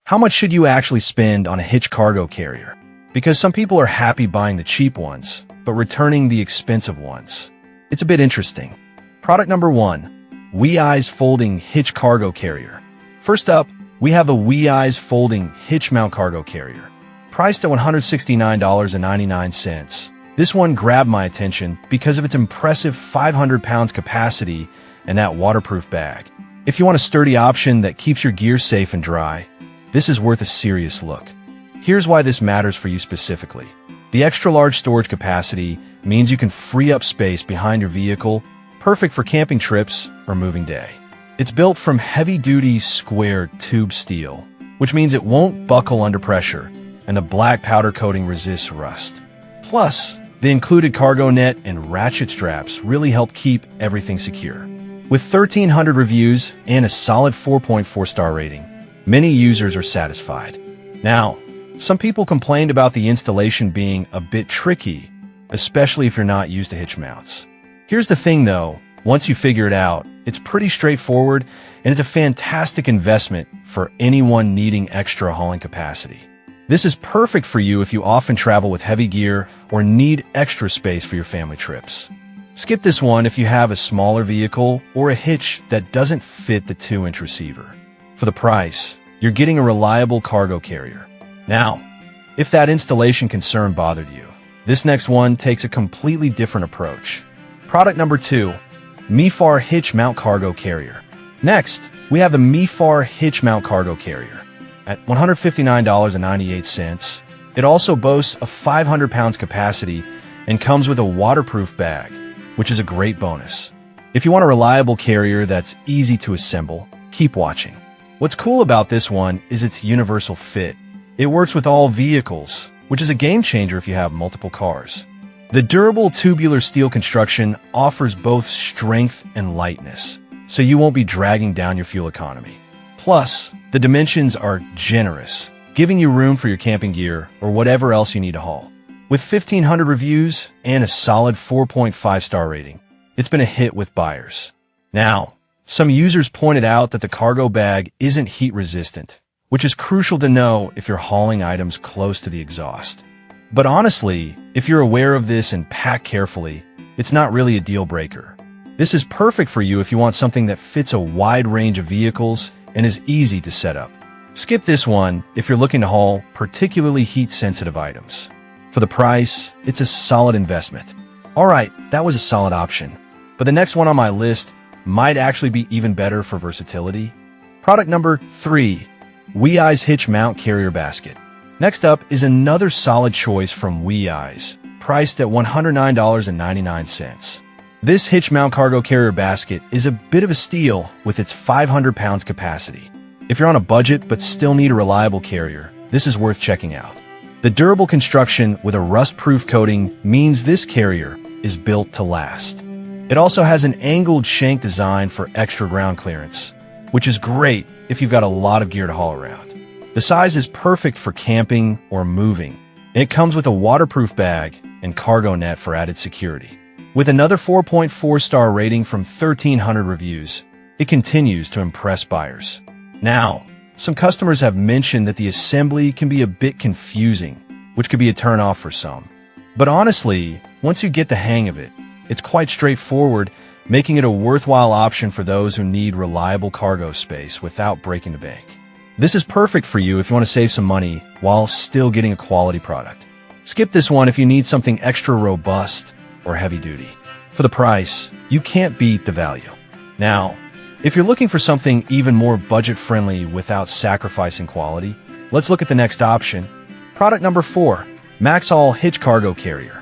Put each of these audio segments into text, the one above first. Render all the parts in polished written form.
How much should you actually spend on a Hitch cargo carrier? Because some people are happy buying the cheap ones, but returning the expensive ones. It's a bit interesting. Product number 1, WeEyes Folding Hitch Cargo Carrier. First up, we have a WeEyes Folding Hitch Mount Cargo Carrier. Priced at $169.99. This one grabbed my attention because of its impressive 500 pounds capacity and that waterproof bag. If you want a sturdy option that keeps your gear safe and dry, this is worth a serious look. Here's why this matters for you specifically. The extra-large storage capacity means you can free up space behind your vehicle, perfect for camping trips or moving day. It's built from heavy-duty square tube steel, which means it won't buckle under pressure, and the black powder coating resists rust. Plus, the included cargo net and ratchet straps really help keep everything secure. With 1,300 reviews and a solid 4.4-star rating, many users are satisfied. Now, some people complained about the installation being a bit tricky, especially if you're not used to hitch mounts. Here's the thing though, once you figure it out, it's pretty straightforward and it's a fantastic investment for anyone needing extra hauling capacity. This is perfect for you if you often travel with heavy gear or need extra space for your family trips. Skip this one if you have a smaller vehicle or a hitch that doesn't fit the 2-inch receiver. For the price, you're getting a reliable cargo carrier. Now, if that installation concern bothered you, this next one takes a completely different approach. Product number 2, MeFar Hitch Mount Cargo Carrier. Next, we have the MeFar Hitch Mount Cargo Carrier. At $159.98, it also boasts a 500 pounds capacity and comes with a waterproof bag, which is a great bonus. If you want a reliable carrier that's easy to assemble, keep watching. What's cool about this one is its universal fit. It works with all vehicles, which is a game changer if you have multiple cars. The durable tubular steel construction offers both strength and lightness, so you won't be dragging down your fuel economy. Plus, the dimensions are generous, giving you room for your camping gear or whatever else you need to haul. With 1,500 reviews and a solid 4.5-star rating, it's been a hit with buyers. Now, some users pointed out that the cargo bag isn't heat-resistant, which is crucial to know if you're hauling items close to the exhaust. But honestly, if you're aware of this and pack carefully, it's not really a deal breaker. This is perfect for you if you want something that fits a wide range of vehicles and is easy to set up. Skip this one if you're looking to haul particularly heat-sensitive items. For the price, it's a solid investment. Alright, that was a solid option. But the next one on my list might actually be even better for versatility. Product number 3, WeEyes Hitch Mount Carrier Basket. Next up is another solid choice from WeEyes, priced at $109.99. This hitch mount cargo carrier basket is a bit of a steal with its 500 pounds capacity. If you're on a budget but still need a reliable carrier, this is worth checking out. The durable construction with a rust-proof coating means this carrier is built to last. It also has an angled shank design for extra ground clearance, which is great if you've got a lot of gear to haul around. The size is perfect for camping or moving, and it comes with a waterproof bag and cargo net for added security. With another 4.4-star rating from 1,300 reviews, it continues to impress buyers. Now, some customers have mentioned that the assembly can be a bit confusing, which could be a turn-off for some. But honestly, once you get the hang of it, it's quite straightforward, making it a worthwhile option for those who need reliable cargo space without breaking the bank. This is perfect for you if you want to save some money while still getting a quality product. Skip this one if you need something extra robust or heavy-duty. For the price, you can't beat the value. Now, if you're looking for something even more budget-friendly without sacrificing quality, let's look at the next option. Product number 4, Maxhaul Hitch Cargo Carrier.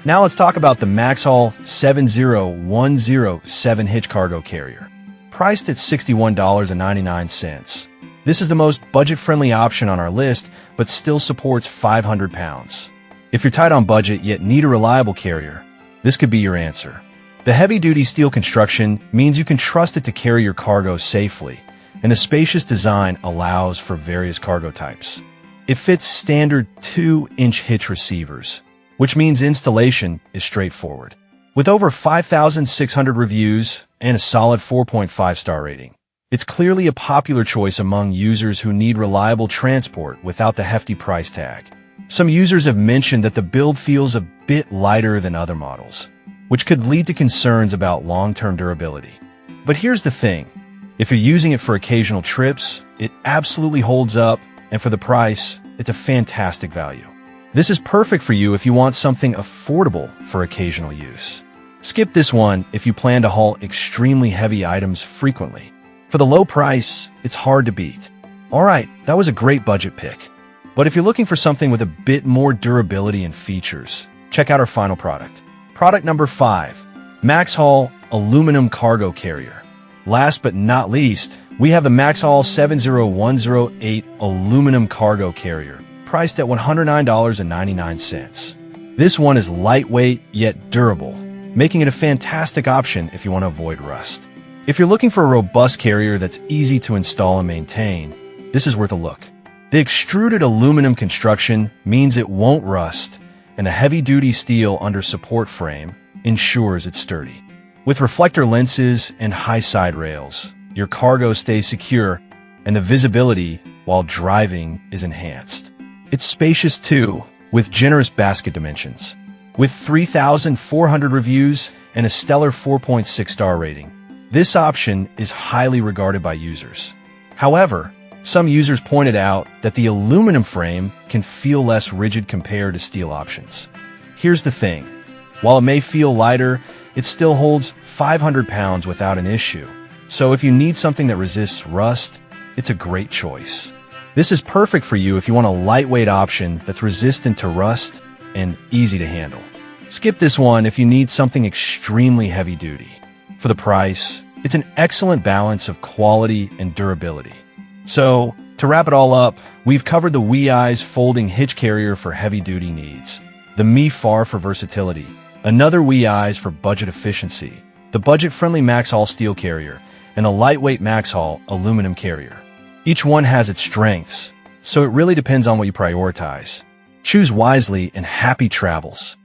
Now let's talk about the Maxhaul 70107 Hitch Cargo Carrier. Priced at $61.99. This is the most budget-friendly option on our list, but still supports 500 pounds. If you're tight on budget yet need a reliable carrier, this could be your answer. The heavy-duty steel construction means you can trust it to carry your cargo safely, and the spacious design allows for various cargo types. It fits standard 2-inch hitch receivers, which means installation is straightforward. With over 5,600 reviews and a solid 4.5-star rating, It's clearly a popular choice among users who need reliable transport without the hefty price tag. Some users have mentioned that the build feels a bit lighter than other models, which could lead to concerns about long-term durability. But here's the thing. If you're using it for occasional trips, it absolutely holds up, and for the price, it's a fantastic value. This is perfect for you if you want something affordable for occasional use. Skip this one if you plan to haul extremely heavy items frequently. For the low price, it's hard to beat. Alright, that was a great budget pick. But if you're looking for something with a bit more durability and features, check out our final product. Product number 5, Maxhaul Aluminum Cargo Carrier. Last but not least, we have the Maxhaul 70108 Aluminum Cargo Carrier, priced at $109.99. This one is lightweight yet durable, making it a fantastic option if you want to avoid rust. If you're looking for a robust carrier that's easy to install and maintain, this is worth a look. The extruded aluminum construction means it won't rust, and the heavy-duty steel under support frame ensures it's sturdy. With reflector lenses and high side rails, your cargo stays secure, and the visibility while driving is enhanced. It's spacious too, with generous basket dimensions. With 3,400 reviews and a stellar 4.6-star rating, this option is highly regarded by users. However, some users pointed out that the aluminum frame can feel less rigid compared to steel options. Here's the thing. While it may feel lighter, it still holds 500 pounds without an issue. So if you need something that resists rust, it's a great choice. This is perfect for you if you want a lightweight option that's resistant to rust and easy to handle. Skip this one if you need something extremely heavy-duty. For the price, it's an excellent balance of quality and durability. So, to wrap it all up, we've covered the WeEyes folding hitch carrier for heavy-duty needs, the Mi-Far for versatility, another WeEyes for budget efficiency, the budget-friendly Maxhaul steel carrier, and a lightweight Maxhaul aluminum carrier. Each one has its strengths, so it really depends on what you prioritize. Choose wisely and happy travels.